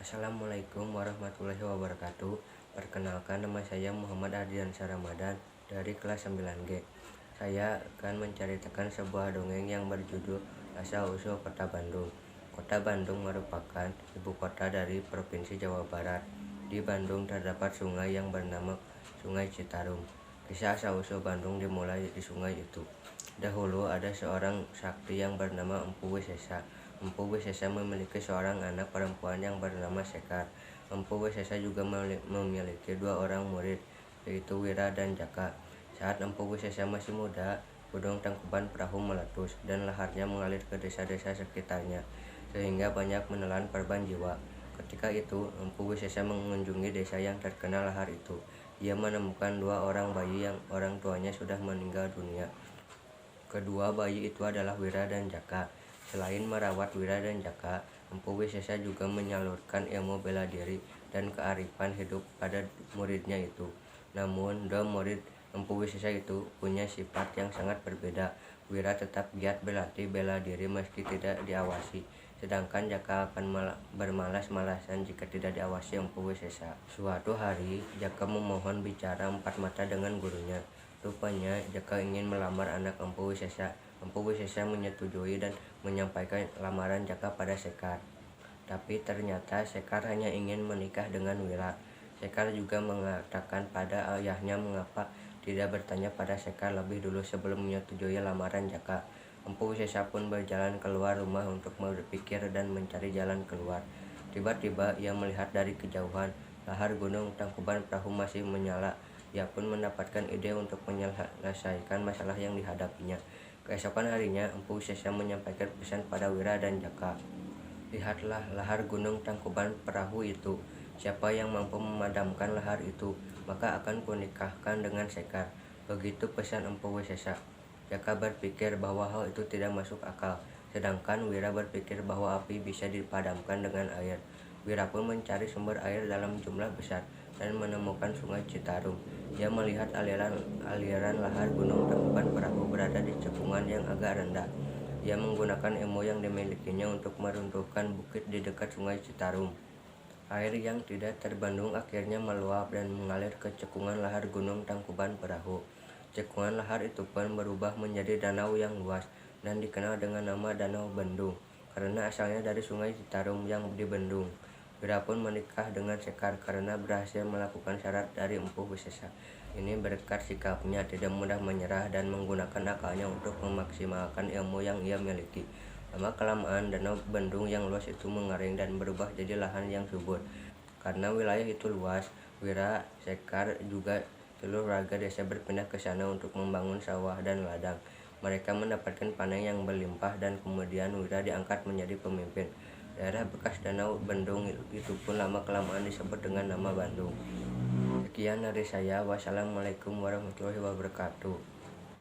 Assalamualaikum warahmatullahi wabarakatuh. Perkenalkan, nama saya Muhammad Ardiansyah Ramadan dari kelas 9G. Saya akan menceritakan sebuah dongeng yang berjudul Asal-usul Kota Bandung. Kota Bandung merupakan ibu kota dari Provinsi Jawa Barat. Di Bandung terdapat sungai yang bernama Sungai Citarum. Kisah asal-usul Bandung dimulai di sungai itu. Dahulu ada seorang sakti yang bernama Empu Wisesa. Empu Wisesa memiliki seorang anak perempuan yang bernama Sekar. Empu Wisesa juga memiliki dua orang murid, yaitu Wira dan Jaka. Saat Empu Wisesa masih muda, Gunung Tangkuban Perahu meletus dan laharnya mengalir ke desa-desa sekitarnya, sehingga banyak menelan korban jiwa. Ketika itu, Empu Wisesa mengunjungi desa yang terkena lahar itu. Ia menemukan dua orang bayi yang orang tuanya sudah meninggal dunia. Kedua bayi itu adalah Wira dan Jaka. Selain merawat Wira dan Jaka, Empu Wisesa juga menyalurkan ilmu bela diri dan kearifan hidup pada muridnya itu. Namun, dua murid Empu Wisesa itu punya sifat yang sangat berbeda. Wira tetap giat berlatih bela diri meski tidak diawasi, sedangkan Jaka akan bermalas-malasan jika tidak diawasi Empu Wisesa. Suatu hari, Jaka memohon bicara empat mata dengan gurunya. Rupanya Jaka ingin melamar anak Empu Wisesa. Empu Wisesa menyetujui dan menyampaikan lamaran Jaka pada Sekar. Tapi ternyata Sekar hanya ingin menikah dengan Wira. Sekar juga mengatakan pada ayahnya mengapa tidak bertanya pada Sekar lebih dulu sebelum menyetujui lamaran Jaka. Empu Wisesa pun berjalan keluar rumah untuk berpikir dan mencari jalan keluar. Tiba-tiba ia melihat dari kejauhan lahar Gunung Tangkuban Perahu masih menyala. Ia pun mendapatkan ide untuk menyelesaikan masalah yang dihadapinya. Keesokan harinya, Empu Wisesa menyampaikan pesan pada Wira dan Jaka. Lihatlah lahar Gunung Tangkuban Perahu itu. Siapa yang mampu memadamkan lahar itu, maka akan kunikahkan dengan Sekar. Begitu pesan Empu Wisesa. Jaka berpikir bahwa hal itu tidak masuk akal, sedangkan Wira berpikir bahwa api bisa dipadamkan dengan air. Wira pun mencari sumber air dalam jumlah besar dan menemukan Sungai Citarum. Ia melihat aliran lahar Gunung Tangkuban Perahu berada di cekungan yang agak rendah. Ia menggunakan ilmu yang dimilikinya untuk meruntuhkan bukit di dekat Sungai Citarum. Air yang tidak terbendung akhirnya meluap dan mengalir ke cekungan lahar Gunung Tangkuban Perahu. Cekungan lahar itu pun berubah menjadi danau yang luas dan dikenal dengan nama Danau Bendung, karena asalnya dari Sungai Citarum yang dibendung. Wira pun menikah dengan Sekar karena berhasil melakukan syarat dari Empu Wisesa. Ini berkat sikapnya tidak mudah menyerah dan menggunakan akalnya untuk memaksimalkan ilmu yang ia miliki. Lama-kelamaan danau Bendung yang luas itu mengering dan berubah jadi lahan yang subur. Karena wilayah itu luas, Wira, Sekar, juga seluruh warga desa berpindah ke sana untuk membangun sawah dan ladang. Mereka mendapatkan panen yang berlimpah dan kemudian Wira diangkat menjadi pemimpin. Daerah bekas danau Bendung itu pun lama-kelamaan disebut dengan nama Bandung. Sekian dari saya. Wassalamualaikum warahmatullahi wabarakatuh.